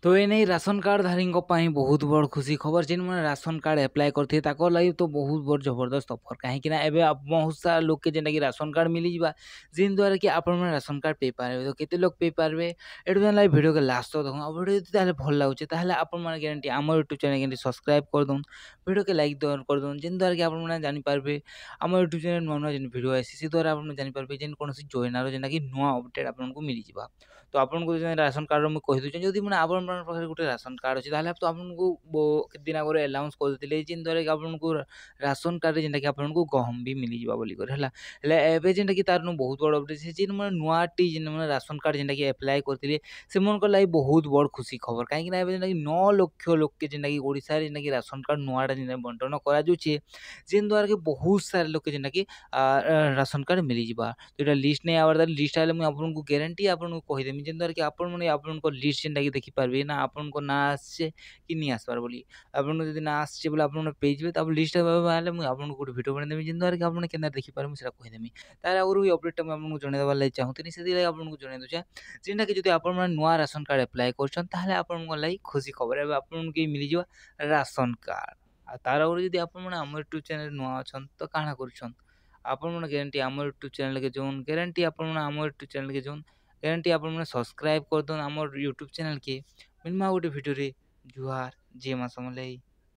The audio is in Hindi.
तो ये नहीं राशन कार्ड धारी बहुत बड़ खुशी खबर जेन मैंने राशन कार्ड एप्लाय करते लगी तो बहुत बड़ जबरदस्त ऑफर कहीं बहुत सारा लोग के जेनटा कि राशन कार्ड मिली जावा जिन द्वारा कि आपण राशन कार्ड पे पारे तो केते लोग पे पारे एटू लाइक वीडियो के लास्ट तक देखो वीडियो जब भल लगुचे आपण मैंने ग्यारंटी आम यूट्यूब चैनल ग्यारंटी सब्सक्राइब कर दून वीडियो के लाइक कर दून जिन द्वारा कि आपण जानीपारे आम यूट्यूब चैनल नुआ नुआ वीडियो आसी से द्वारा आप जानीपारे जेन कौन जोइनार जेनटा कि नुआ अपडेट आपको मिल जावा तो आपको राशन कार्ड मुझे कहीदे जदि मैंने आप गोटे राशन कार्ड अच्छे तो आपको दिन आगे अलाउंस करते जिन द्वारा कि आपको राशन कार्ड जेनटा कि आपको गहम भी मिल जावा बोलिकर है जेनटा कि तार बहुत बड़ अपडेट से जिन मैंने नुआ जेन मैंने राशन कार्ड जेनटा कि एप्लाय करते से मन बहुत बड़ खुशी खबर कहीं जेनटा कि 9 लाख लोक के जेनटा कि ओडिशा रे जेनटा कि राशन कार्ड नुआटा जेनटा बंटन करा जाउछे जिन द्वारा कि बहुत सारे लोक के जेनटा कि राशन कार्ड मिल जावा तो ये लिस्ट नहीं आवार लिस्ट आए मुझे आपको गारंटी आपको कहीदेमी जेन द्वारा कि आपको लिस्ट जेनटा कि देखिपारे ना आपको ना आसे कि नहीं आसबार बोली आपको जब ना आसे बोले आप पेजे तो लिस्ट आए मुझे आपको गोटे भिडियो बनदेमी जेन द्वारा कि आप केना देखिपारे मुझे कहीदेमी तार आगुरी अपडेट मुझे जनईदेवार लगी चाहूनी से आपको जनई दूचे जेनटा कि जो आप नुआ राशन कार्ड एप्लाय कर खुशी खबर है आपको मिल जावा राशन कार्ड तार आगुरी जब आप यूट्यूब चैनल नुआ अच्छा तो काଣା कर आपण ग्यारंटी आम यूट्यूब चैनल के जोन ग्यारंटी आपण आम यूट्यूब चैनल के जोन ग्यारंटी आपण सब्सक्राइब कर दन आम यूट्यूब चैनल के मिलमा गोटे भिडियो रे जुहार जय मां समलाई।